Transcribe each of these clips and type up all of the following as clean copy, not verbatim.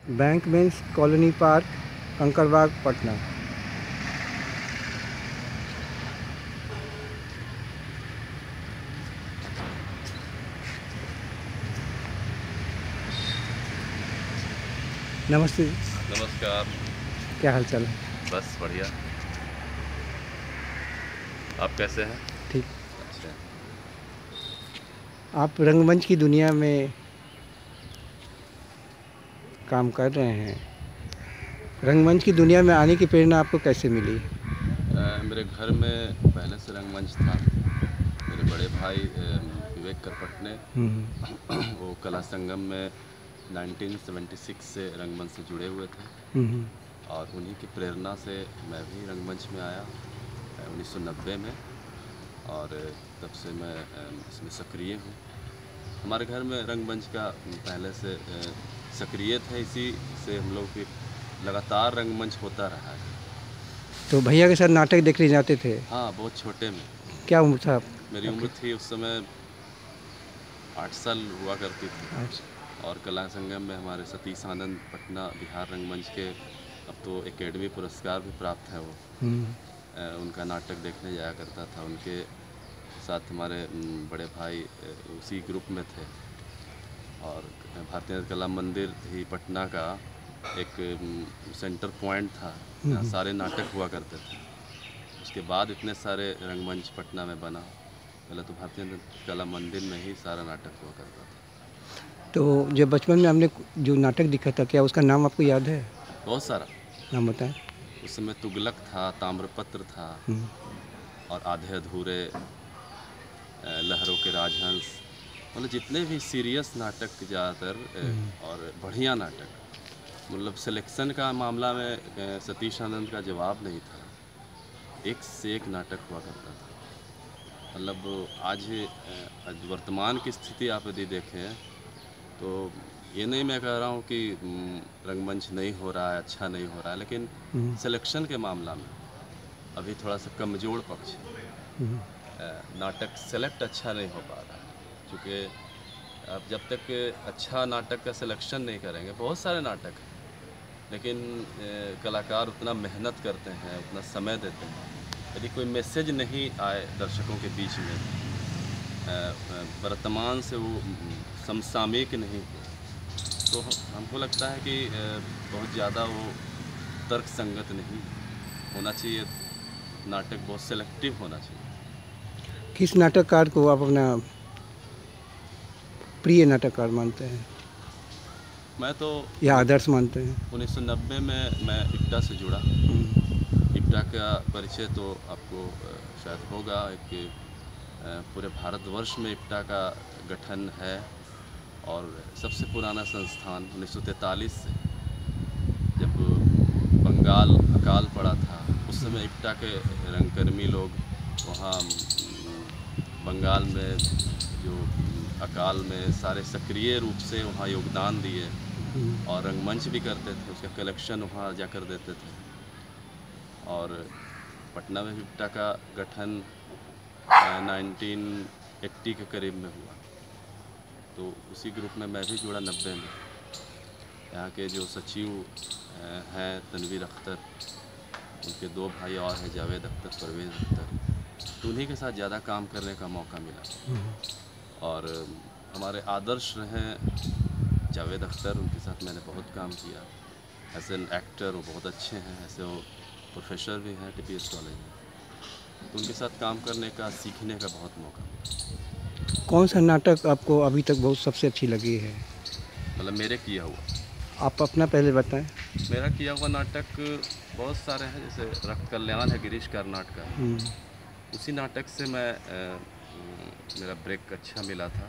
Bank bench colony park, Kankarbagh, Patna. नमस्ते। नमस्कार। क्या हाल चाल है? बस बढ़िया। आप कैसे हैं? ठीक। अच्छा। आप रंगमंच की दुनिया में काम कर रहे हैं। रंगमंच की दुनिया में आने की प्रेरणा आपको कैसे मिली? मेरे घर में पहले से रंगमंच था। मेरे बड़े भाई विवेक करपटने वो कला संगम में 1976 से रंगमंच से जुड़े हुए थे और उन्हीं की प्रेरणा से मैं भी रंगमंच में आया 1990 में और तब से मैं इसमें सक्रिय हूँ। हमारे घर में रंगमंच का पहले से सक्रिय था, इसी से हम लोग की लगातार रंगमंच होता रहा है। तो भैया के साथ नाटक देखने जाते थे? हाँ, बहुत छोटे में। क्या उम्र था मेरी उम्र थी उस समय 8 साल हुआ करती थी। अच्छा। और कला संगम में हमारे सतीश आनंद पटना बिहार रंगमंच के अब तो एकेडमी पुरस्कार भी प्राप्त है वो। उनका नाटक देखने जाया करता था। उनके साथ हमारे बड़े भाई उसी ग्रुप में थे और भारतीय कला मंदिर ही पटना का एक सेंटर पॉइंट था जहाँ सारे नाटक हुआ करते थे। उसके बाद इतने सारे रंगमंच पटना में बना। पहले तो भारतीय कला मंदिर में ही सारा नाटक हुआ करता था। तो जब बचपन में हमने जो नाटक देखा था, क्या उसका नाम आपको याद है? बहुत सारा नाम बताएं। उस समय तुगलक था, ताम्रपत्र था और आधे अधूरे, लहरों के राजहंस, मतलब जितने भी सीरियस नाटक ज़्यादातर और बढ़िया नाटक, मतलब सिलेक्शन का मामला में सतीश आनंद का जवाब नहीं था। एक से एक नाटक हुआ करता था। मतलब आज वर्तमान की स्थिति आप यदि देखें तो ये नहीं मैं कह रहा हूँ कि रंगमंच नहीं हो रहा है, अच्छा नहीं हो रहा है, लेकिन सिलेक्शन के मामला में अभी थोड़ा सा कमज़ोर पक्ष है। नाटक सेलेक्ट अच्छा नहीं हो पा रहा है, क्योंकि आप जब तक अच्छा नाटक का सिलेक्शन नहीं करेंगे, बहुत सारे नाटक हैं लेकिन कलाकार उतना मेहनत करते हैं, उतना समय देते हैं, यदि कोई मैसेज नहीं आए दर्शकों के बीच में, वर्तमान से वो समसामयिक नहीं हो, तो हमको लगता है कि बहुत ज़्यादा वो तर्क संगत नहीं होना चाहिए। नाटक बहुत सेलेक्टिव होना चाहिए। किस नाटककार को आप अपना प्रिय नाटककार मानते हैं मैं तो या आदर्श मानते हैं? 1990 में मैं इप्टा से जुड़ा। इप्टा का परिचय तो आपको शायद होगा कि पूरे भारतवर्ष में इप्टा का गठन है और सबसे पुराना संस्थान 1943 से, जब बंगाल अकाल पड़ा था उस समय इप्टा के रंगकर्मी लोग वहाँ बंगाल में जो अकाल में सारे सक्रिय रूप से वहाँ योगदान दिए और रंगमंच भी करते थे, उसका कलेक्शन वहाँ जाकर देते थे। और पटना में इप्टा का गठन 1980 के करीब में हुआ, तो उसी ग्रुप में मैं भी जुड़ा 90 में। यहाँ के जो सचिव हैं तनवीर अख्तर, उनके दो भाई और हैं जावेद अख्तर, परवेज़ अख्तर, तो उन्हीं के साथ ज़्यादा काम करने का मौका मिला। और हमारे आदर्श रहे जावेद अख्तर, उनके साथ मैंने बहुत काम किया एज एन एक्टर। वो बहुत अच्छे हैं, ऐसे वो प्रोफेसर भी हैं TPS कॉलेज में, तो उनके साथ काम करने का, सीखने का बहुत मौका मिला। कौन सा नाटक आपको अभी तक बहुत सबसे अच्छी लगी है? मतलब मेरे किया हुआ? आप अपना पहले बताएं। मेरा किया हुआ नाटक बहुत सारे हैं, जैसे रक्त कल्याण है गिरीश कर्नाड का। उसी नाटक से मैं मेरा ब्रेक अच्छा मिला था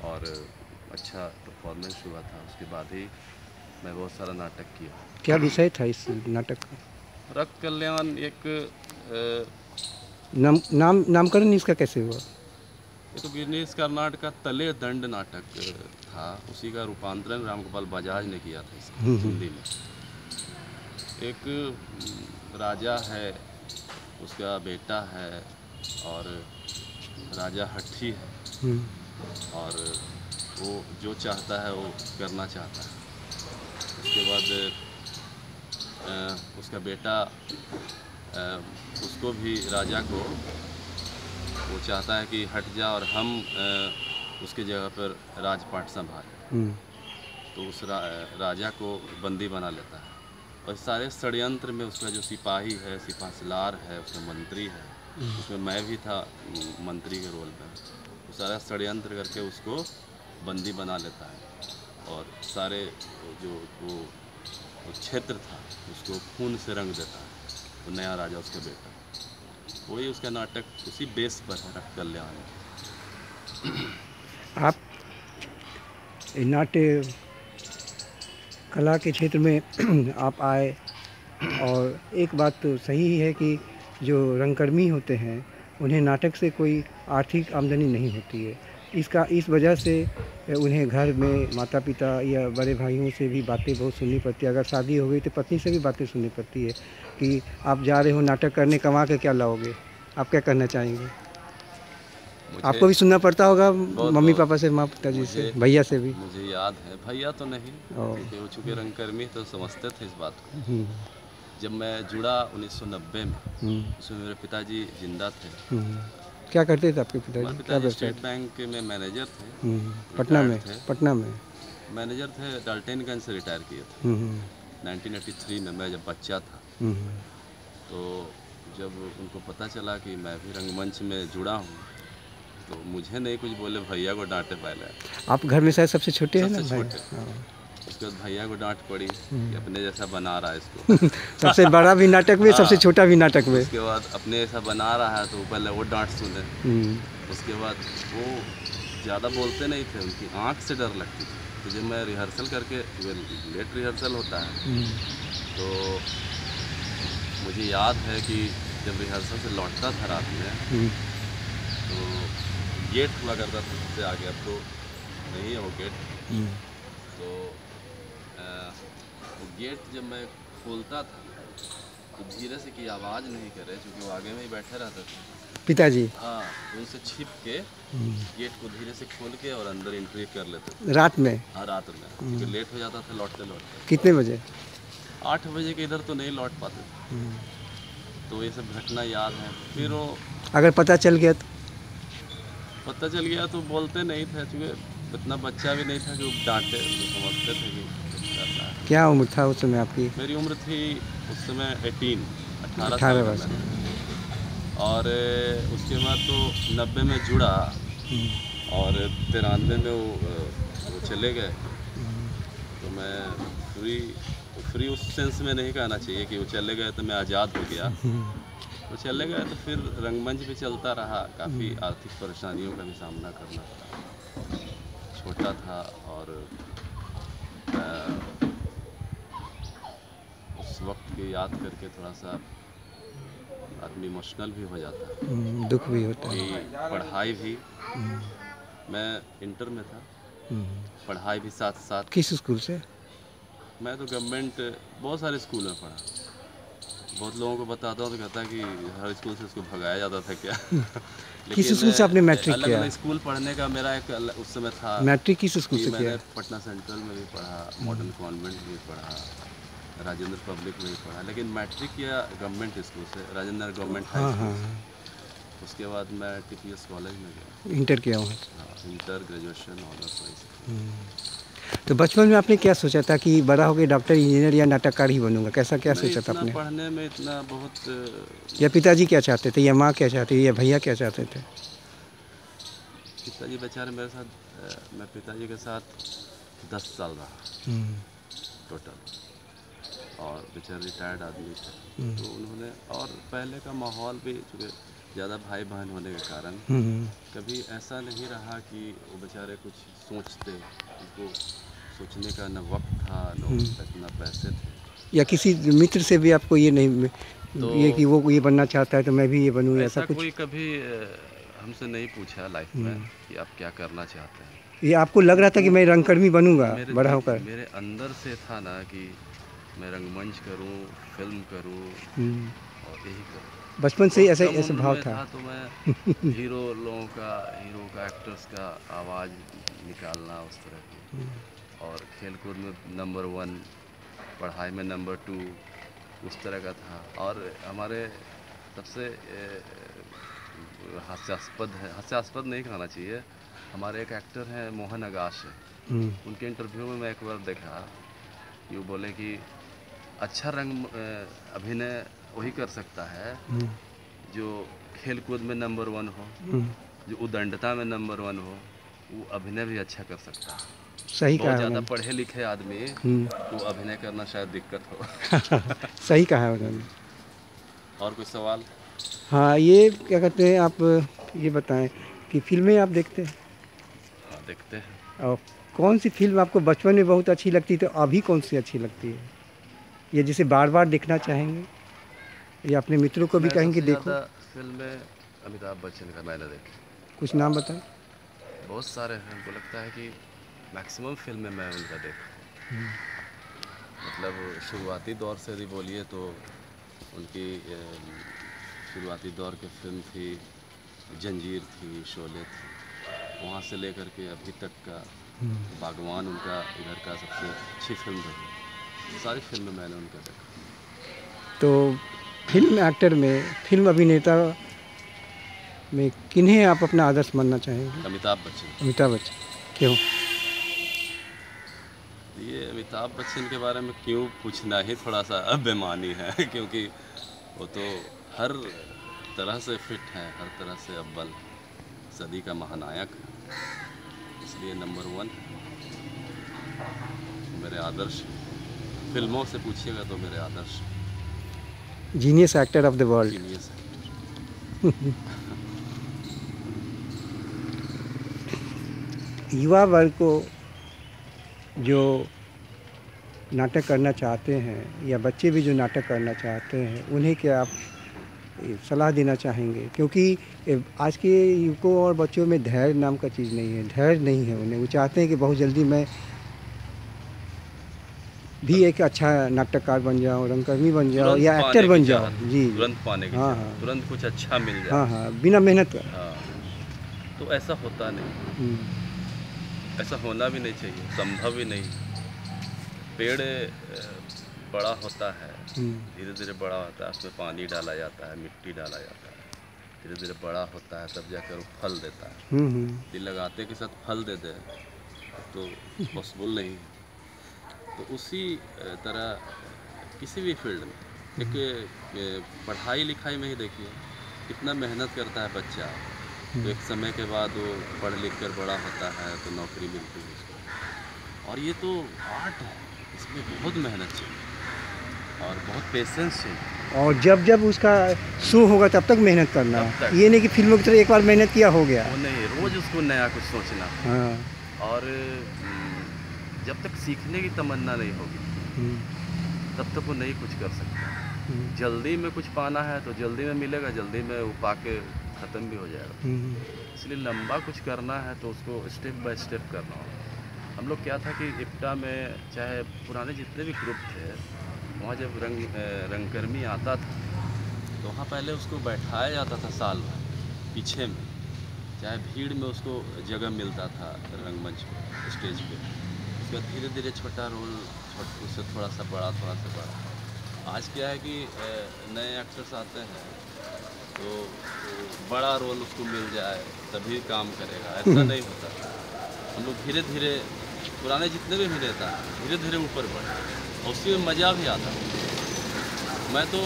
और अच्छा परफॉर्मेंस हुआ था। उसके बाद ही मैं बहुत सारा नाटक किया। क्या विषय था इस नाटक का? रक्त कल्याण एक नामकरण इसका कैसे हुआ? ये तो गिरीश कर्नाड का तले दंड नाटक था, उसी का रूपांतरण रामगोपाल बजाज ने किया था इसका हिंदी में। एक राजा है, उसका बेटा है और राजा हठी है और वो जो चाहता है वो करना चाहता है। उसका बेटा उसको भी राजा को वो चाहता है कि हट जा और हम उसकी जगह पर राजपाट संभालें। तो उस राजा को बंदी बना लेता है और सारे षड्यंत्र में उसका जो सिपाही है, सिपाहसलार है, उसका मंत्री है, उसमें मैं भी था मंत्री के रोल में। वो सारा षड्यंत्र करके उसको बंदी बना लेता है और सारे जो वो क्षेत्र था उसको खून से रंग देता है। वो नया राजा उसका बेटा, वही उसका नाटक उसी बेस पर है, कल्याण। आप नाट्य कला के क्षेत्र में आप आए और एक बात तो सही है कि जो रंगकर्मी होते हैं उन्हें नाटक से कोई आर्थिक आमदनी नहीं होती है। इस वजह से उन्हें घर में माता पिता या बड़े भाइयों से भी बातें बहुत सुननी पड़ती है। अगर शादी हो गई तो पत्नी से भी बातें सुननी पड़ती है कि आप जा रहे हो नाटक करने, कमा के क्या लाओगे। आप क्या करना चाहेंगे? आपको भी सुनना पड़ता होगा मम्मी पापा से, माँ पिताजी से, भैया से भी? मुझे याद है, भैया तो नहीं, क्योंकि वो चूँकि रंगकर्मी तो समझते थे इस बात को। जब मैं जुड़ा 1990 में, उसमें मेरे पिताजी जिंदा थे। क्या करते थे आपके पिताजी? पिताजी स्टेट बैंक में मैनेजर थे। पटना में? पटना में मैनेजर थे। डाल्टनगंज से रिटायर किए थे 1983 में, मैं जब बच्चा था। तो जब उनको पता चला कि मैं भी रंगमंच में जुड़ा हूँ तो मुझे नहीं कुछ बोले, भैया को डांटे पहले। आप घर में शायद सबसे छोटे हैं ना? छोटे। उसके बाद भैया को डांट पड़ी कि अपने जैसा बना रहा है इसको। सबसे बड़ा भी नाटक में, सबसे छोटा भी नाटक में। उसके बाद अपने जैसा बना रहा है तो पहले वो डांट सुने। उसके बाद वो ज़्यादा बोलते नहीं थे, उनकी आँख से डर लगती थी। तो जब मैं रिहर्सल करके, लेट रिहर्सल होता है, तो मुझे याद है कि जब रिहर्सल से लौटता था रात में तो गेट हुआ करता था सबसे आगे, अब तो नहीं है वो गेट। तो वो गेट जब मैं खोलता था तो धीरे से की आवाज़ नहीं करे, क्योंकि वो आगे में ही बैठे रहते थे पिताजी। हाँ, उनसे छिप के गेट को धीरे से खोल के और अंदर एंट्री कर लेते थे रात में। हाँ, रात में, क्योंकि लेट हो जाता था लौटते लौटते। कितने बजे? 8 बजे के इधर तो नहीं लौट पाते थे। तो ये सब घटना याद है। फिर वो अगर पता चल गया तो? पता चल गया तो बोलते नहीं थे, क्योंकि इतना बच्चा भी नहीं था कि डांटे, तो समझते थे कि क्या उम्र था उस समय आपकी? मेरी उम्र थी उस समय 18 वर्ष। और उसके बाद तो 90 में जुड़ा और 93 में वो चले गए। तो मैं फ्री उस सेंस में नहीं कहना चाहिए कि वो चले गए तो मैं आज़ाद हो गया। वो चले गए तो फिर रंगमंच भी चलता रहा। काफ़ी आर्थिक परेशानियों का भी सामना करना पड़ा। छोटा था और उस वक्त की याद करके थोड़ा सा आदमी इमोशनल भी हो जाता है, दुख भी होता है। कि पढ़ाई भी, मैं इंटर में था, पढ़ाई भी साथ साथ। किस स्कूल से? मैं तो गवर्नमेंट बहुत सारे स्कूल में पढ़ा। बहुत लोगों को बताता हूँ तो कहता है कि हर स्कूल से उसको भगाया जाता था क्या। किस स्कूल से आपने मैट्रिक किया? अलग स्कूल पढ़ने का मेरा एक उस समय था। मैट्रिक किस स्कूल से किया? मैंने पटना सेंट्रल में भी पढ़ा, मॉडर्न कॉन्वेंट में भी पढ़ा, राजेंद्र पब्लिक में भी पढ़ा, लेकिन मैट्रिक किया गवर्नमेंट स्कूल से, राजेंद्र गवर्नमेंट हाई स्कूल। उसके बाद मैं TPS कॉलेज में गया, इंटर किया वहाँ। Inter, graduation, honours. तो बचपन में आपने क्या सोचा था कि बड़ा होकर डॉक्टर, इंजीनियर या नाटककार ही बनूंगा? क्या सोचा था आपने? पढ़ने में इतना बहुत। या पिताजी क्या चाहते थे, या माँ क्या चाहती थी, या भैया क्या चाहते थे? पिताजी बेचारे मेरे साथ, मैं पिताजी के साथ 10 साल रहा टोटल, और बेचारे रिटायर्ड आदमी थे। तो उन्होंने, और पहले का माहौल भी चूँकि ज़्यादा भाई बहन होने के कारण कभी ऐसा नहीं रहा कि वो बेचारे कुछ सोचते। उनको सोचने का न वक्त था, न पैसे थे। या किसी मित्र से भी आपको ये नहीं तो ये कि वो ये बनना चाहता है तो मैं भी ये बनूँ, ऐसा कुछ? कोई कभी हमसे नहीं पूछा लाइफ में कि आप क्या करना चाहते हैं। ये आपको लग रहा था कि मैं रंगकर्मी बनूंगा बड़ा होकर? मेरे अंदर से था ना कि मैं रंगमंच करूं, फिल्म करूं और यही करूं। बचपन से ही ऐसे भाव था। तो मैं हीरो का, एक्टर्स का आवाज़ निकालना उस तरह की, और खेलकूद में नंबर 1 पढ़ाई में नंबर 2, उस तरह का था। और हमारे सबसे हास्यास्पद नहीं कहना चाहिए, हमारे एक एक्टर हैं मोहन आगाश है, उनके इंटरव्यू में मैं एक बार देखा कि वो बोले कि अच्छा रंग अभिनय वही कर सकता है जो खेल कूद में नंबर 1 हो, जो उद्दंडता में नंबर 1 हो, वो अभिनय भी अच्छा कर सकता है। सही कहा बहुत है ज़्यादा उन्होंने। पढ़े लिखे आदमी को अभिनय करना शायद दिक्कत हो। सही कहा है उन्होंने। और कोई सवाल? हाँ, ये क्या कहते हैं, आप ये बताएं कि फिल्में आप देखते हैं? हाँ, देखते हैं। और कौन सी फिल्म आपको बचपन में बहुत अच्छी लगती तो अभी कौन सी अच्छी लगती है, या जिसे बार बार देखना चाहेंगे, या अपने मित्रों को भी मैं कहेंगे सबसे देखो? ज़्यादा फिल्में अमिताभ बच्चन का मैंने देखी, कुछ नाम बताएं। बहुत सारे हैं। हमको लगता है कि मैक्सिमम फिल्में मैं उनका देखा, मतलब शुरुआती दौर से यदि बोलिए तो उनकी शुरुआती दौर की फिल्म थी जंजीर थी, शोले थी, वहाँ से लेकर के अभी तक का बागवान उनका इधर का सबसे अच्छी फिल्म रही। सारी फिल्में मैंने उनका देखा। तो फिल्म एक्टर में, फिल्म अभिनेता में किन्हें आप अपना आदर्श मानना चाहेंगे? अमिताभ बच्चन। अमिताभ बच्चन। क्यों? ये अमिताभ बच्चन के बारे में क्यों पूछना ही थोड़ा सा बेमानी है, क्योंकि वो तो हर तरह से फिट है, हर तरह से अव्वल, सदी का महानायक है, इसलिए नंबर 1 मेरे आदर्श। फिल्मों से पूछिएगा तो मेरे आदर्श genius actor of the world. Genius actor. युवा वर्ग को जो नाटक करना चाहते हैं, या बच्चे भी जो नाटक करना चाहते हैं, उन्हें क्या आप सलाह देना चाहेंगे? क्योंकि आज के युवकों और बच्चों में धैर्य नाम का चीज़ नहीं है, धैर्य नहीं है उन्हें। वो चाहते हैं कि बहुत जल्दी मैं भी एक अच्छा नाटककार बन जाऊँ, रंगकर्मी बन जाऊँ, या एक्टर बन जाऊँ। जी, तुरंत पाने की हाँ चाहत, हाँ, तुरंत कुछ अच्छा मिल जाए। हाँ हाँ, बिना मेहनत कर। हाँ, तो ऐसा होता नहीं, ऐसा होना भी नहीं चाहिए, संभव ही नहीं। पेड़ बड़ा होता है, धीरे धीरे बड़ा होता है, उसमें पानी डाला जाता है, मिट्टी डाला जाता है, धीरे धीरे बड़ा होता है, तब जाकर वो फल देता है। यदि लगाते के साथ फल दे दे तो पॉसिबल नहीं है। तो उसी तरह किसी भी फील्ड में, एक पढ़ाई लिखाई में ही देखिए कितना मेहनत करता है बच्चा, तो एक समय के बाद वो पढ़ लिख कर बड़ा होता है तो नौकरी मिलती है उसको। और ये तो आर्ट है, इसमें बहुत मेहनत चाहिए और बहुत पेशेंस चाहिए। और जब जब उसका शो होगा तब तक मेहनत करना, ये नहीं कि फिल्मों की तरह एक बार मेहनत किया हो गया। वो नहीं, रोज़ उसको नया कुछ सोचना। हाँ। और जब तक सीखने की तमन्ना नहीं होगी तब तक वो नहीं कुछ कर सकता। जल्दी में कुछ पाना है तो जल्दी में मिलेगा, जल्दी में वो पाके ख़त्म भी हो जाएगा। इसलिए लंबा कुछ करना है तो उसको स्टेप बाय स्टेप करना होगा। हम लोग क्या था कि इप्टा में, चाहे पुराने जितने भी ग्रुप थे, वहाँ जब रंगकर्मी आता था तो वहाँ पहले उसको बैठाया जाता था साल भर पीछे में, चाहे भीड़ में उसको जगह मिलता था रंगमंच पे, स्टेज पे। उसका धीरे धीरे छोटा रोल, उससे थोड़ा सा बड़ा। आज क्या है कि नए एक्टर्स आते हैं तो बड़ा रोल उसको मिल जाए तभी काम करेगा, ऐसा नहीं होता। हम लोग धीरे धीरे, पुराने जितने भी अभिनेता धीरे धीरे ऊपर बढ़े, और उसी में मज़ा भी आता। मैं तो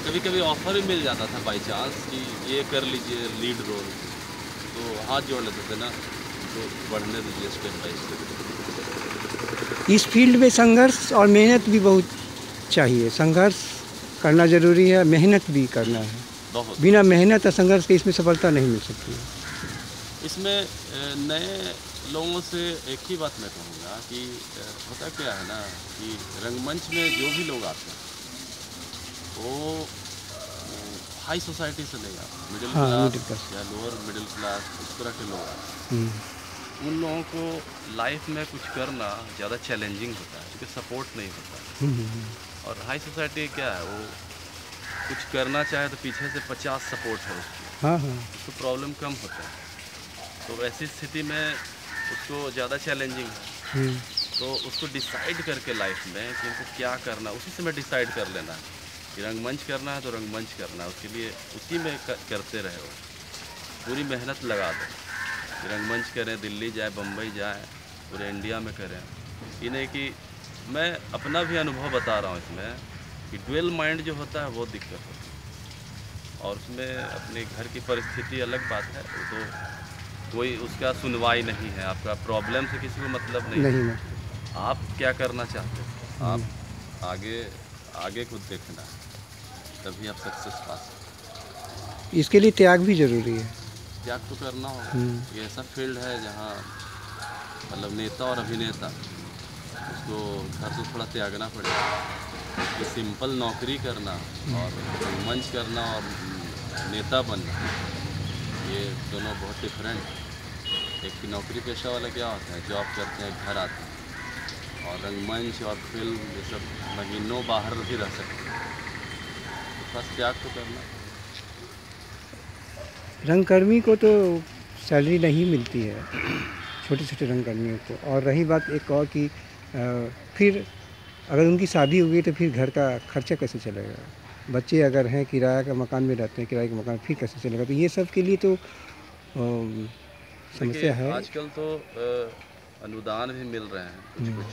कभी कभी ऑफ़र भी मिल जाता था बाई चांस कि ये कर लीजिए लीड रोल, तो हाथ जोड़ लेते थे ना, तो बढ़ने दीजिए स्टेप बाई स्टेप। इस फील्ड में संघर्ष और मेहनत भी बहुत चाहिए। संघर्ष करना ज़रूरी है, मेहनत भी करना है। बहुत। बिना मेहनत और संघर्ष के इसमें सफलता नहीं मिल सकती। इसमें नए लोगों से एक ही बात मैं कहूँगा कि होता क्या है ना कि रंगमंच में जो भी लोग आते हैं वो हाई सोसाइटी से नहीं आते, मिडिल क्लास या लोअर मिडिल क्लास, उस तरह के लोग आते हैं। उन लोगों को लाइफ में कुछ करना ज़्यादा चैलेंजिंग होता है क्योंकि सपोर्ट नहीं होता। और हाई सोसाइटी क्या है, वो कुछ करना चाहे तो पीछे से 50 सपोर्ट है उसकी, उसको प्रॉब्लम कम होता है। तो ऐसी स्थिति में उसको ज़्यादा चैलेंजिंग है। तो उसको डिसाइड करके लाइफ में कि इनको क्या करना, उसी से मैं डिसाइड कर लेना है कि रंगमंच करना है तो रंगमंच करना है, उसके लिए उसी में करते रहे हो, पूरी मेहनत लगा दो कि रंगमंच करें, दिल्ली जाए, बम्बई जाए, पूरे इंडिया में करें। ये नहीं कि मैं अपना भी अनुभव बता रहा हूँ इसमें कि ड्वेल माइंड जो होता है वो दिक्कत होती है, और उसमें अपने घर की परिस्थिति अलग बात है, वो तो कोई उसका सुनवाई नहीं है, आपका प्रॉब्लम से किसी को मतलब नहीं नहीं है। मैं आप क्या करना चाहते हो, आप आगे आगे खुद देखना है, तभी आप सक्सेस पा सकते इसके लिए त्याग भी ज़रूरी है। हो। त्याग तो करना होगा। ये ऐसा फील्ड है जहाँ मतलब नेता और अभिनेता, उसको घर से थोड़ा त्यागना पड़ेगा। कि सिंपल नौकरी करना और मंच करना और नेता बनना, ये दोनों बहुत डिफरेंट है। एक नौकरी पेशा वाला क्या होता है, जॉब करते हैं, घर आते हैं, और रंगमंच और फिल्म ये सब महीनों बाहर भी रह सकते हैं। तो बस त्याग तो करना। रंगकर्मी को तो सैलरी नहीं मिलती है, छोटे छोटे रंगकर्मियों को। और रही बात एक और कि फिर अगर उनकी शादी हुई तो फिर घर का खर्चा कैसे चलेगा, बच्चे अगर हैं किराया का मकान में रहते हैं, किराए का मकान फिर कैसे चलेगा। तो ये सब के लिए तो देखिए समस्या है। आजकल तो अनुदान भी मिल रहे हैं कुछ कुछ।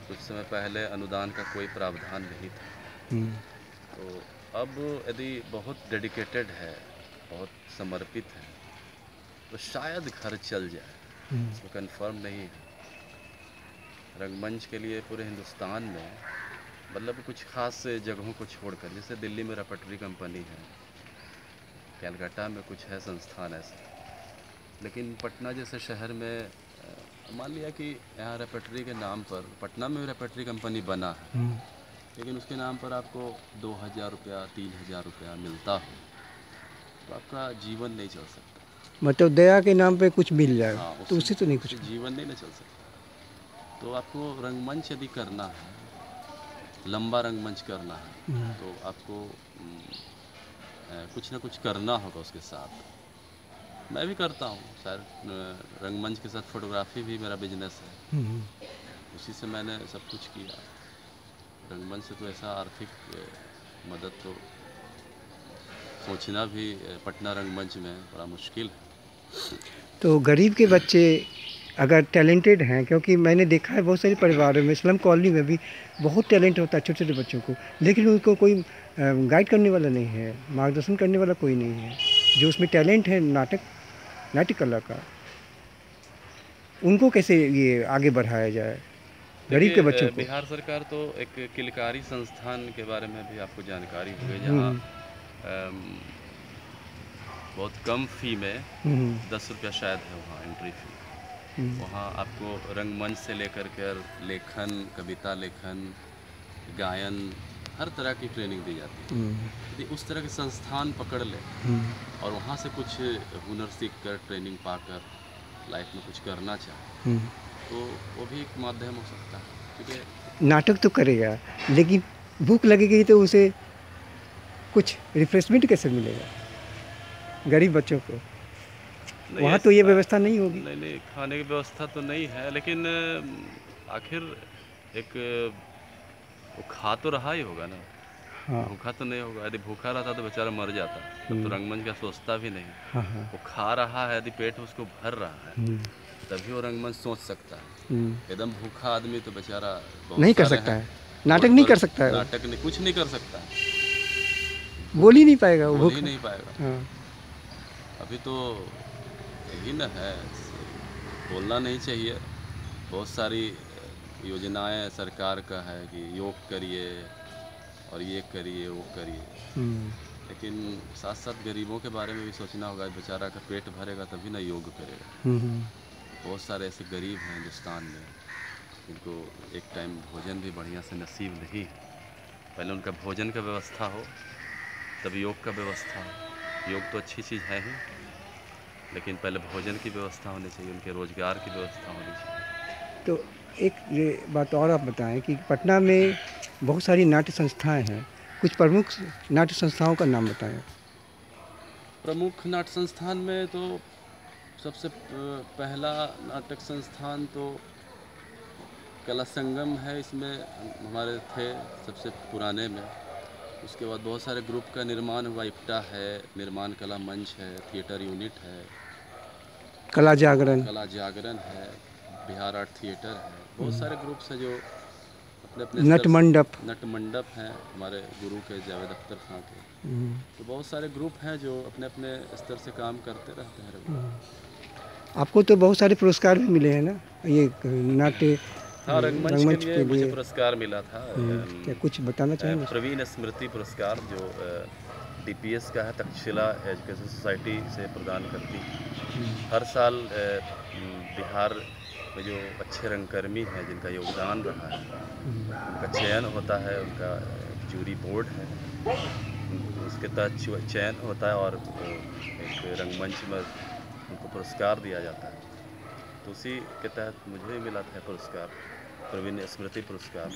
कुछ समय पहले अनुदान का कोई प्रावधान नहीं था, तो अब यदि बहुत डेडिकेटेड है, बहुत समर्पित है, तो शायद घर चल जाए, इसमें कंफर्म नहीं है। रंगमंच के लिए पूरे हिंदुस्तान में मतलब कुछ खास जगहों को छोड़कर, जैसे दिल्ली में रेपर्टरी कंपनी है, कलकत्ता में कुछ है संस्थान ऐसे, लेकिन पटना जैसे शहर में मान लिया कि यहाँ रेपर्टरी के नाम पर, पटना में रेपर्टरी कंपनी बना है, लेकिन उसके नाम पर आपको 2000 रुपया 3000 रुपया मिलता हो, तो आपका जीवन नहीं चल सकता। मतलब दया के नाम पे कुछ मिल जाए, हाँ, तो उससे तो नहीं कुछ जीवन नहीं ना चल सकता। तो आपको रंगमंच यदि करना है, लंबा रंगमंच करना है, तो आपको कुछ ना कुछ करना होगा उसके साथ। मैं भी करता हूँ शायद रंगमंच के साथ फोटोग्राफी भी मेरा बिजनेस है, उसी से मैंने सब कुछ किया। रंगमंच से तो ऐसा आर्थिक मदद तो सोचना भी पटना रंगमंच में बड़ा मुश्किल है। तो गरीब के बच्चे अगर टैलेंटेड हैं, क्योंकि मैंने देखा है बहुत सारे परिवारों में, स्लम कॉलोनी में भी बहुत टैलेंट होता है छोटे छोटे बच्चों को, लेकिन उनको कोई गाइड करने वाला नहीं है, मार्गदर्शन करने वाला कोई नहीं है। जो उसमें टैलेंट है नाट्य कला का, उनको कैसे ये आगे बढ़ाया जाए, गरीब के बच्चों को। बिहार सरकार तो एक किलकारी संस्थान के बारे में भी आपको जानकारी होगी, जहाँ बहुत कम फ़ी में 10 रुपया शायद है वहाँ एंट्री फ़ी। वहाँ आपको रंगमंच से लेकर कर लेखन, कविता लेखन, गायन, हर तरह की ट्रेनिंग दी जाती है। यदि उस तरह के संस्थान पकड़ ले और वहाँ से कुछ हुनर सीख कर, ट्रेनिंग पाकर लाइफ में कुछ करना चाहे, तो वो भी एक माध्यम हो सकता है। क्योंकि नाटक तो करेगा, लेकिन भूख लगेगी तो उसे कुछ रिफ्रेशमेंट कैसे मिलेगा गरीब बच्चों को। वहाँ तो ये व्यवस्था नहीं होगी। नहीं, खाने की व्यवस्था तो नहीं है, लेकिन आखिर एक वो खा तो रहा ही होगा ना। हाँ। भूखा तो नहीं होगा। यदि भूखा रहता तो बेचारा मर जाता, तब तो रंगमंच का सोचता भी नहीं। हाँ हाँ। वो खा रहा है, यदि पेट उसको भर रहा है, तभी वो रंगमंच सोच सकता है। एकदम भूखा आदमी तो बेचारा नहीं कर सकता है, नाटक नहीं कर सकता है, नाटक नहीं, कुछ नहीं कर सकता है, बोल ही नहीं पाएगा, वो बोल ही नहीं पाएगा। हाँ। अभी तो यही ना है, बोलना नहीं चाहिए। बहुत सारी योजनाएं सरकार का है कि योग करिए और ये करिए वो करिए, लेकिन साथ साथ गरीबों के बारे में भी सोचना होगा। बेचारा का पेट भरेगा तभी ना योग करेगा। बहुत सारे ऐसे गरीब हैं हिंदुस्तान में जिनको एक टाइम भोजन भी बढ़िया से नसीब नहीं है। पहले उनका भोजन का व्यवस्था हो, तब योग का व्यवस्था हो। योग तो अच्छी चीज़ है ही, लेकिन पहले भोजन की व्यवस्था होनी चाहिए, उनके रोज़गार की व्यवस्था होनी चाहिए। तो एक ये बात और आप बताएं कि पटना में बहुत सारी नाट्य संस्थाएं हैं, कुछ प्रमुख नाट्य संस्थाओं का नाम बताएं। प्रमुख नाट्य संस्थान में तो सबसे पहला नाटक संस्थान तो कला संगम है, इसमें हमारे थे सबसे पुराने में। उसके बाद बहुत सारे ग्रुप का निर्माण हुआ, इप्टा है, निर्माण कला मंच है, थिएटर यूनिट है, कला जागरण है, बिहार आर्ट थिएटर है। बहुत सारे ग्रुप्स हैं जो अपने अपने नट मंडप नट मंडप हैं हमारे गुरु के जावेद अख्तर खां के। तो बहुत सारे ग्रुप हैं जो अपने अपने स्तर से काम करते रहते हैं। आपको तो बहुत सारे पुरस्कार भी मिले हैं ना, ये नाट्य हाँ, रंगमंच के लिए मुझे पुरस्कार मिला था। क्या कुछ बताना चाहेंगे? प्रवीण स्मृति पुरस्कार जो DPS का है, तक्षशिला एजुकेशन सोसाइटी से प्रदान करती। हर साल बिहार में जो अच्छे रंगकर्मी हैं जिनका योगदान रहा है उनका चयन होता है, उनका जूरी बोर्ड है, उसके तहत चयन होता है और एक रंगमंच में उनको पुरस्कार दिया जाता है। तो उसी के तहत मुझे भी मिला था पुरस्कार, प्रवीण स्मृति पुरस्कार।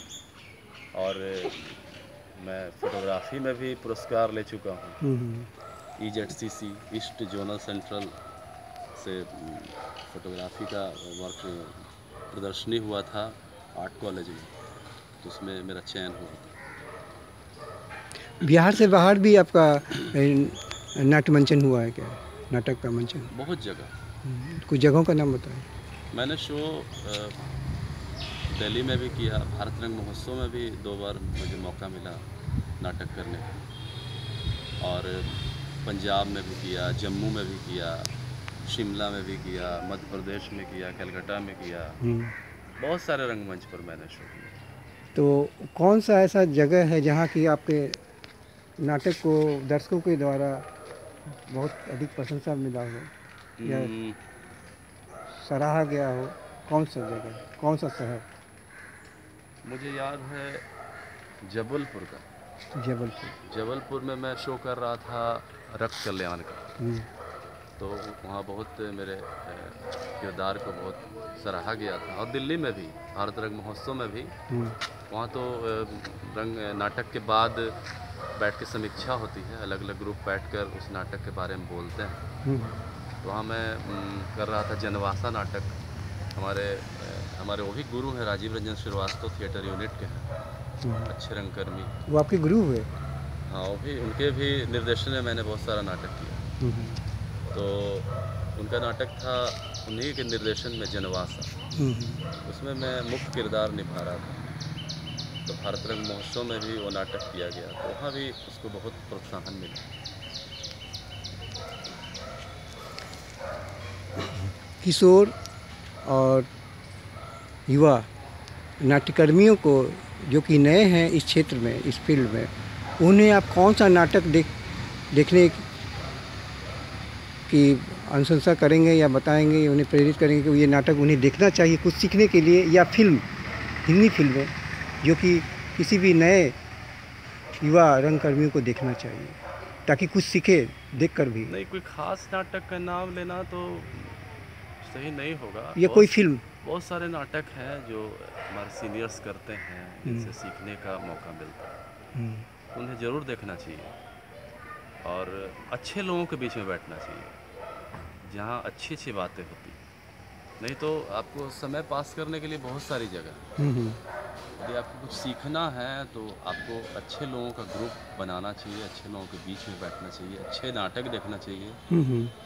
और मैं फोटोग्राफी में भी पुरस्कार ले चुका हूँ। EZCC ईस्ट जोनल सेंट्रल से फोटोग्राफी का वर्क प्रदर्शनी हुआ था आर्ट कॉलेज में, तो उसमें मेरा चयन हुआ था। बिहार से बाहर भी आपका नाट्य मंचन हुआ है क्या? नाटक का मंचन बहुत जगह। कुछ जगहों का नाम बताएं। मैंने शो दिल्ली में भी किया, भारत रंग महोत्सव में भी 2 बार मुझे मौका मिला नाटक करने का, और पंजाब में भी किया, जम्मू में भी किया, शिमला में भी किया, मध्य प्रदेश में किया, कलकत्ता में किया। बहुत सारे रंगमंच पर मैंने शो किया। तो कौन सा ऐसा जगह है जहाँ की आपके नाटक को दर्शकों के द्वारा बहुत अधिक प्रशंसा मिला हो या सराहा गया हो? कौन सा जगह, कौन सा शहर? मुझे याद है जबलपुर का। जबलपुर में मैं शो कर रहा था रक्त कल्याण का। तो वहाँ बहुत मेरे किरदार को बहुत सराहा गया था। और दिल्ली में भी भारत रंग महोत्सव में भी वहाँ तो रंग नाटक के बाद बैठ के समीक्षा होती है, अलग अलग ग्रुप बैठकर उस नाटक के बारे में बोलते हैं। तो वहाँ मैं कर रहा था जनवासा नाटक। हमारे वो भी गुरु हैं, राजीव रंजन श्रीवास्तव थिएटर यूनिट के हैं, अच्छे रंगकर्मी। वो आपके गुरु हुए? हाँ, वो भी, उनके भी निर्देशन में मैंने बहुत सारा नाटक किया। तो उनका नाटक था उन्हीं के निर्देशन में जनवासा, उसमें मैं मुख्य किरदार निभा रहा था। तो भारत रंग महोत्सव में भी वो नाटक किया गया, तो वहाँ भी उसको बहुत प्रोत्साहन मिला। किशोर और युवा नाट्यकर्मियों को जो कि नए हैं इस क्षेत्र में, इस फील्ड में, उन्हें आप कौन सा नाटक देखने की अनुशंसा करेंगे या बताएंगे, उन्हें प्रेरित करेंगे कि ये नाटक उन्हें देखना चाहिए कुछ सीखने के लिए, या फिल्म, हिंदी फिल्में जो कि किसी भी नए युवा रंगकर्मियों को देखना चाहिए ताकि कुछ सीखे देखकर भी? नहीं, कोई खास नाटक का नाम लेना तो सही नहीं होगा। या कोई फिल्म? बहुत सारे नाटक हैं जो हमारे सीनियर्स करते हैं, जिनसे सीखने का मौका मिलता है, उन्हें ज़रूर देखना चाहिए और अच्छे लोगों के बीच में बैठना चाहिए जहाँ अच्छी अच्छी बातें होती। नहीं तो आपको समय पास करने के लिए बहुत सारी जगह। यदि आपको कुछ सीखना है तो आपको अच्छे लोगों का ग्रुप बनाना चाहिए, अच्छे लोगों के बीच में बैठना चाहिए, अच्छे नाटक देखना चाहिए,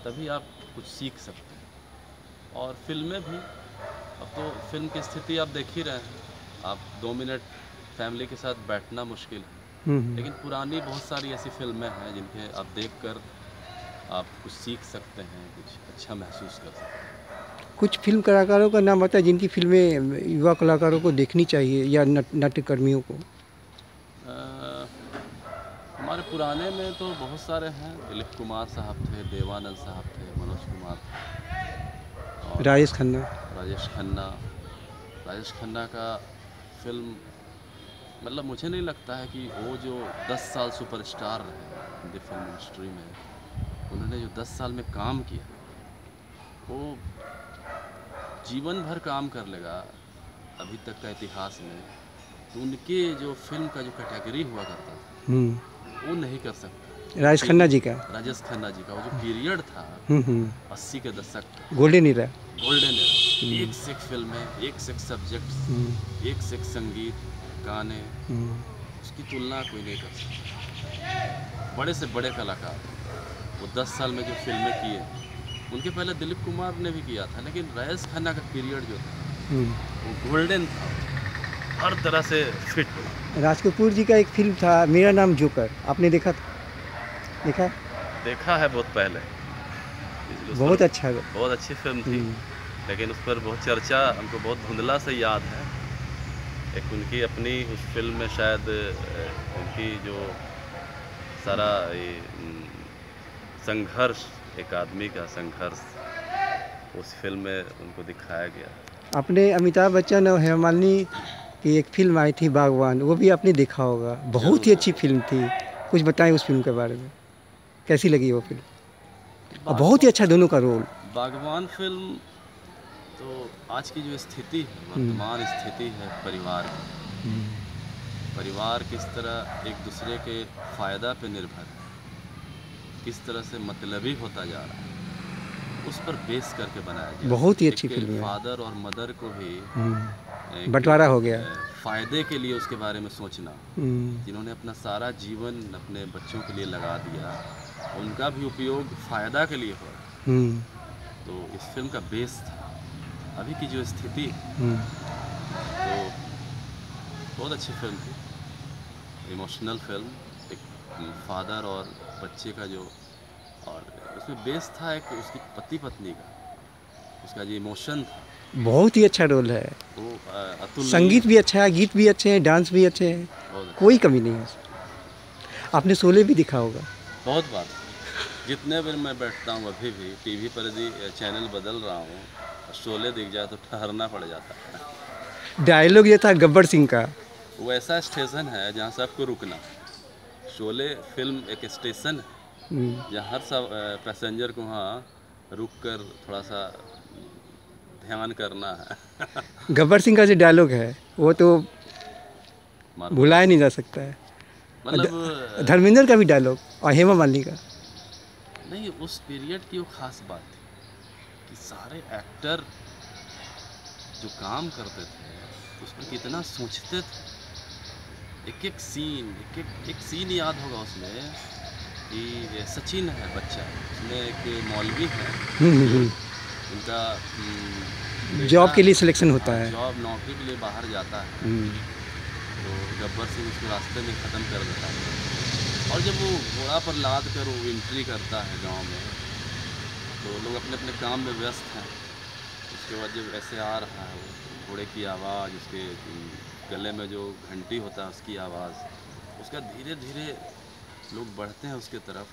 तभी आप कुछ सीख सकते हैं। और फिल्में भी, अब तो फिल्म की स्थिति आप देख ही रहे हैं, आप 2 मिनट फैमिली के साथ बैठना मुश्किल है, लेकिन पुरानी बहुत सारी ऐसी फिल्में हैं जिनके आप देखकर आप कुछ सीख सकते हैं, कुछ अच्छा महसूस कर सकते हैं। कुछ फिल्म कलाकारों का नाम बताएं जिनकी फिल्में युवा कलाकारों को देखनी चाहिए या नाट्यकर्मियों को। हमारे पुराने में तो बहुत सारे हैं, दिलीप कुमार साहब थे, देवानंद साहब थे, मनोज कुमार थे, राजेश खन्ना का फिल्म, मतलब मुझे नहीं लगता है कि वो जो 10 साल सुपरस्टार रहे हिंदी फिल्म इंडस्ट्री में, उन्होंने जो 10 साल में काम किया वो जीवन भर काम कर लेगा अभी तक का इतिहास में। तो उनके जो फिल्म का जो कैटेगरी हुआ करता था वो नहीं कर सकता। राजेश खन्ना जी का। राजेश खन्ना जी का वो जो पीरियड था 80 के दशक का, गोल्डन ईरा। गोल्डन एरा, एक से एक फिल्में, एक से एक सब्जेक्ट्स, एक से एक संगीत, गाने, उसकी तुलना कोई नहीं कर सकता। बड़े से बड़े कलाकार वो 10 साल में जो फिल्में किए, उनके पहले दिलीप कुमार ने भी किया था, लेकिन राजेश खन्ना का पीरियड जो था वो गोल्डन था, हर तरह से फिट। राज कपूर जी का एक फिल्म था मेरा नाम जोकर, आपने देखा था? देखा है बहुत पहले, बहुत अच्छा है। बहुत अच्छी फिल्म थी, लेकिन उस पर बहुत चर्चा हमको बहुत धुंधला से याद है। एक उनकी अपनी उस फिल्म में शायद उनकी जो सारा संघर्ष, एक आदमी का संघर्ष उस फिल्म में उनको दिखाया गया। आपने अमिताभ बच्चन और हेमा मालिनी की एक फिल्म आई थी बागवान, वो भी आपने देखा होगा, बहुत ही अच्छी फिल्म थी। कुछ बताएं उस फिल्म के बारे में, कैसी लगी वो फिल्म? और बहुत ही अच्छा दोनों का रोल। बागवान फिल्म तो आज की जो स्थिति है, वर्तमान स्थिति है परिवार की, परिवार किस तरह एक दूसरे के फ़ायदा पे निर्भर है, किस तरह से मतलबी होता जा रहा है, उस पर बेस करके बनाया गया। बहुत ही अच्छी फिल्म है। फादर और मदर को भी बंटवारा हो गया, फ़ायदे के लिए उसके बारे में सोचना, जिन्होंने अपना सारा जीवन अपने बच्चों के लिए लगा दिया, उनका भी उपयोग फ़ायदा के लिए हो रहा। तो इस फिल्म का बेस था अभी की जो स्थिति, तो बहुत अच्छी फिल्म थी, इमोशनल फिल्म, एक फादर और बच्चे का जो, और उसमें बेस था एक उसकी पति पत्नी का, उसका जो इमोशन था। बहुत ही अच्छा रोल है वो अतुल। संगीत भी अच्छा है, गीत भी अच्छे हैं, डांस भी अच्छे हैं, कोई कमी नहीं है। आपने शोले भी दिखा होगा? बहुत बार, जितने बार मैं बैठता हूँ, अभी भी टीवी पर यदि चैनल बदल रहा हूँ, शोले दिख जाए तो ठहरना पड़ जाता है। डायलॉग ये था गब्बर सिंह का, वो ऐसा स्टेशन है जहाँ सबको रुकना। शोले फिल्म एक स्टेशन है जहाँ हर सब पैसेंजर को वहाँ रुक कर थोड़ा सा ध्यान करना है। गब्बर सिंह का जो डायलॉग है वो तो भुलाया नहीं जा सकता है। मतलब धर्मेंद्र का भी डायलॉग और हेमा मालिनी का। नहीं, उस पीरियड की वो खास बात थी कि सारे एक्टर जो काम करते थे उस पर कितना सोचते थे। एक एक सीन याद होगा उसमें कि सचिन है बच्चा, उसमें एक मौलवी है, उनका जॉब के लिए सिलेक्शन होता है, जॉब नौकरी के लिए बाहर जाता है, तो गब्बर सिंह उसको रास्ते में ख़त्म कर देता है। और जब वो घोड़ा पर लाद कर वो एंट्री करता है गांव में, तो लोग अपने अपने काम में व्यस्त हैं। उसके बाद जब ऐसे आ रहा है वो घोड़े की आवाज़, उसके गले में जो घंटी होता है उसकी आवाज़, उसका धीरे धीरे लोग बढ़ते हैं उसके तरफ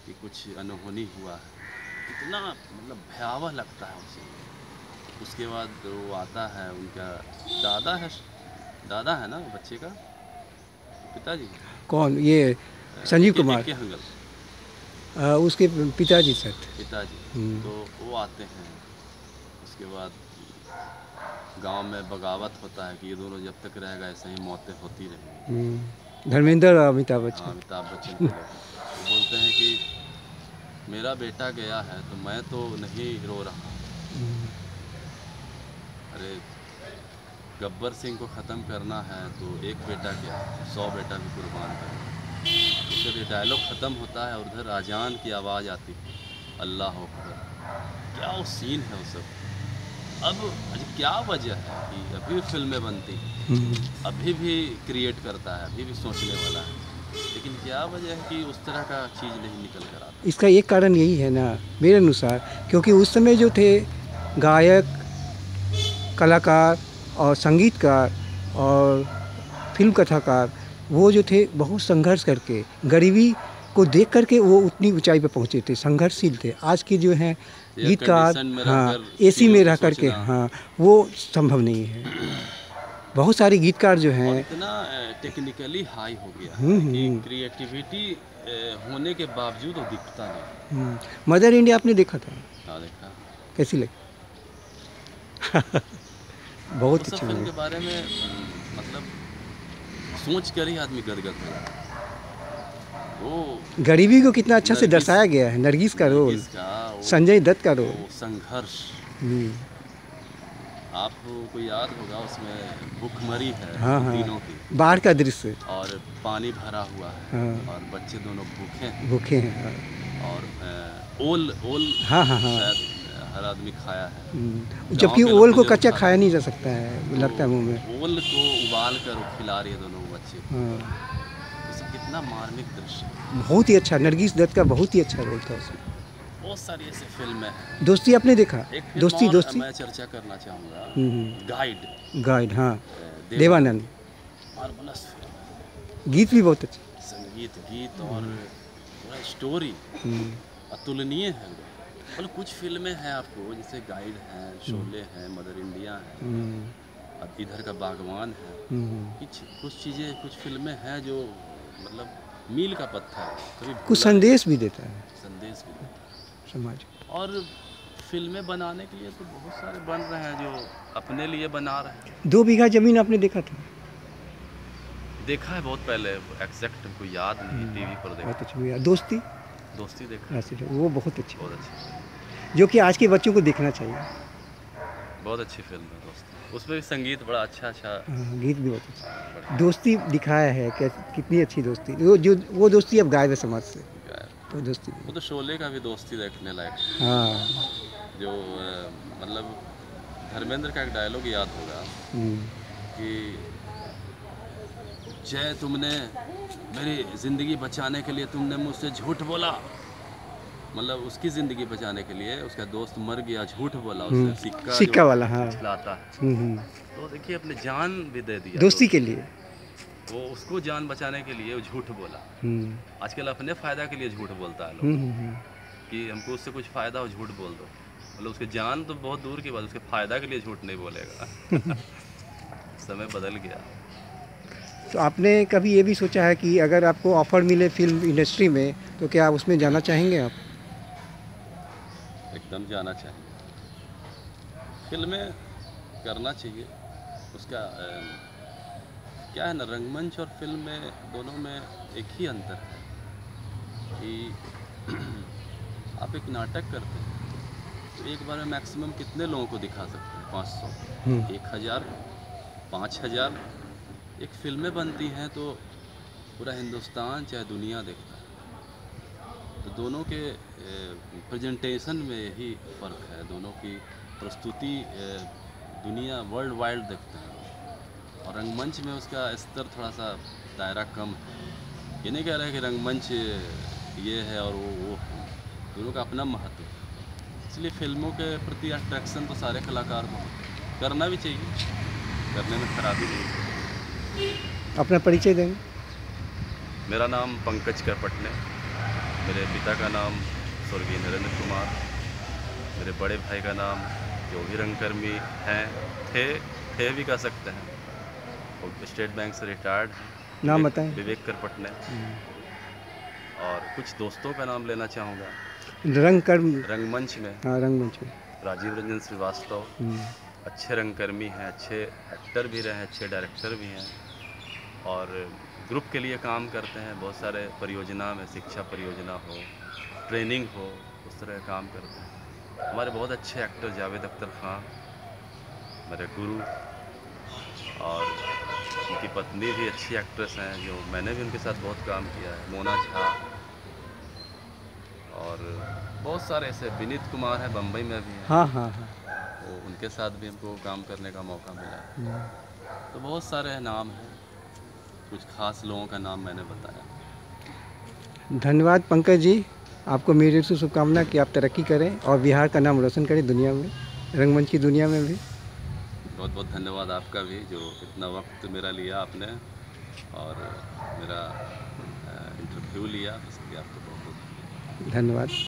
कि कुछ अनहोनी हुआ है। कितना मतलब भयावह लगता है उसे। उसके बाद वो आता है, उनका दादा है ना बच्चे का, पिताजी। कौन? ये संजीव कुमार के हंगल, उसके पिताजी सर। पिताजी तो वो आते हैं। उसके बाद गांव में बगावत होता है कि ये दोनों जब तक रहेगा ऐसे ही मौतें होती रहेंगी। धर्मेंद्र और अमिताभ बच्चन। अमिताभ बच्चन को वो बोलते हैं कि मेरा बेटा गया है तो मैं तो नहीं रो रहा। अरे गब्बर सिंह को ख़त्म करना है तो एक बेटा क्या 100 बेटा भी कुर्बान करना। तो फिर ये डायलॉग ख़त्म होता है और उधर आजान की आवाज़ आती है, अल्लाह अकबर। क्या वो सीन है वो सब। अब क्या वजह है कि अभी फिल्में बनती हैं, अभी भी क्रिएट करता है, अभी भी सोचने वाला है, लेकिन क्या वजह है कि उस तरह का चीज़ नहीं निकल कर आता? इसका एक कारण यही है ना मेरे अनुसार, क्योंकि उस समय जो थे गायक, कलाकार और संगीतकार और फिल्म कथाकार, वो जो थे बहुत संघर्ष करके, गरीबी को देख करके वो उतनी ऊंचाई पे पहुंचे थे, संघर्षशील थे। आज के जो हैं गीतकार, हाँ, एसी में रह करके, हाँ, वो संभव नहीं है। बहुत सारे गीतकार जो हैं इतना टेक्निकली हाई हो गया है कि क्रिएटिविटी होने के बावजूद वो दिखता नहीं। मदर इंडिया आपने देखा था? हाँ, देखा। कैसी लगी? बहुत अच्छी फिल्म के बारे में मतलब सोच कर ही आदमी गदगद हो जाता है। वो गरीबी को कितना अच्छा से नरगिस दर्शाया गया है, नरगिस का रोल, नरगिस का संजय दत्त का रोल। वो संघर्ष, हम्म, आपको याद होगा उसमें भूखमरी है हाँ दो हाँ, दिनों की, बाढ़ का दृश्य। और पानी भरा हुआ है, हाँ, और बच्चे दोनों भूखे हैं, भूखे हैं। हाँ और ओल ओल हाँ हाँ हाँ। शायद हर आदमी खाया है। गांव जबकि के लोग ओल तो को जरूर कच्चा खाते खाया हैं। नहीं जा सकता है, लगता है मुंह में। तो ओल को उबाल कर वो खिला रही है दोनों बच्चे को। हाँ, तो कितना मार्मिक दृश्य है। बहुत ही अच्छा, नरगिस दत्त का बहुत ही अच्छा रोल था उसमें। बहुत सारी ऐसी फिल्में हैं। दोस्ती आपने देखा? एक फिल्म दोस्ती और दोस्ती। मैं चर्चा करना चाहूँगा, हम्म, गाइड, गाइड, हाँ, देवानंद। देवानंद। मार्वलस फिल्म, गीत भी बहुत अच्छे। संगीत, गीत और पूरा स्टोरी अतुलनीय है। मतलब कुछ फिल्में हैं आपको, जैसे गाइड हैं, शोले हैं, मदर इंडिया है, अब इधर का बागवान है। कुछ चीज़ें, कुछ फिल्में हैं जो मतलब मील का पत्थर है, कभी कुछ भूला नहीं। संदेश भी देता है संदेश भी देता है। समाज। और फिल्में बनाने के लिए तो बहुत सारे बन रहे हैं जो अपने लिए बना रहे हैं। 2 बीघा जमीन आपने देखा था? देखा है बहुत पहले, एग्जैक्ट हमको याद नहीं, टीवी पर देखा। बहुत अच्छी भैया। दोस्ती, दोस्ती देखा, राशि वो बहुत अच्छी, बहुत अच्छी, जो कि आज के बच्चों को देखना चाहिए। बहुत अच्छी फिल्म है दोस्ती। उसमें भी संगीत बड़ा अच्छा हाँ, गीत भी बहुत अच्छा। बढ़िया दोस्ती दिखाया है कि कितनी अच्छी दोस्ती, वो दोस्ती अब गायब है समाज से। गाया है। तो दोस्ती, वो तो शोले का भी दोस्ती देखने लायक है। हाँ, जो मतलब धर्मेंद्र का एक डायलॉग याद होगा कि जय, तुमने मेरी ज़िंदगी बचाने के लिए तुमने मुझसे झूठ बोला। मतलब उसकी ज़िंदगी बचाने के लिए उसका दोस्त मर गया, झूठ बोला, उसने सिक्का जो वाला, हाँ, खिलाता है। तो देखिए अपने जान भी दे दिया दोस्ती के लिए। वो उसको जान बचाने के लिए वो झूठ बोला। आजकल अपने फ़ायदा के लिए झूठ बोलता है लोग, कि हमको उससे कुछ फ़ायदा हो, झूठ बोल दो। मतलब उसके जान तो बहुत दूर की बात, उसके फ़ायदा के लिए झूठ नहीं बोलेगा। समय बदल गया। तो आपने कभी ये भी सोचा है कि अगर आपको ऑफर मिले फिल्म इंडस्ट्री में, तो क्या उसमें जाना चाहेंगे आप? एकदम जाना चाहिए, फिल्में करना चाहिए। उसका क्या है ना, रंगमंच और फिल्म में, दोनों में एक ही अंतर है कि आप एक नाटक करते हैं तो एक बार में मैक्सिमम कितने लोगों को दिखा सकते हैं? 500, 1000, 5000। एक फिल्में बनती हैं तो पूरा हिंदुस्तान चाहे दुनिया देखता है। तो दोनों के प्रेजेंटेशन में यही फ़र्क है, दोनों की प्रस्तुति दुनिया वर्ल्ड वाइड देखते हैं, और रंगमंच में उसका स्तर थोड़ा सा दायरा कम है। ये नहीं कह रहे कि रंगमंच ये है और वो है, दोनों का अपना महत्व है। इसलिए फिल्मों के प्रति अट्रैक्शन तो सारे कलाकार को करना भी चाहिए, करने में खराबी नहीं। अपना परिचय देंगे? मेरा नाम पंकज करपटने, मेरे पिता का नाम स्वर्गीय नरेंद्र कुमार, मेरे बड़े भाई का नाम, जो भी रंगकर्मी हैं, थे भी कह सकते हैं, और स्टेट बैंक से रिटायर्ड हैं, नाम बताएं। विवेक करपटने। और कुछ दोस्तों का नाम लेना चाहूँगा। रंगमंच में, हाँ, रंगमंच में राजीव रंजन श्रीवास्तव, अच्छे रंगकर्मी हैं, अच्छे एक्टर भी रहे हैं, अच्छे डायरेक्टर भी हैं, और ग्रुप के लिए काम करते हैं। बहुत सारे परियोजना में, शिक्षा परियोजना हो, ट्रेनिंग हो, उस तरह का काम करते हैं। हमारे बहुत अच्छे एक्टर जावेद अख्तर खां, मेरे गुरु, और उनकी पत्नी भी अच्छी एक्ट्रेस हैं, जो मैंने भी उनके साथ बहुत काम किया है, मोना झा। और बहुत सारे ऐसे, विनीत कुमार हैं, बम्बई में भी हैं। हाँ हाँ हाँ, तो उनके साथ भी हमको काम करने का मौका मिला। तो बहुत सारे नाम हैं, कुछ खास लोगों का नाम मैंने बताया। धन्यवाद पंकज जी, आपको मेरी से शुभकामना कि आप तरक्की करें और बिहार का नाम रोशन करें दुनिया में, रंगमंच की दुनिया में भी। बहुत बहुत धन्यवाद आपका भी, जो इतना वक्त मेरा लिया आपने और मेरा इंटरव्यू लिया, इसके लिए आपको बहुत बहुत धन्यवाद।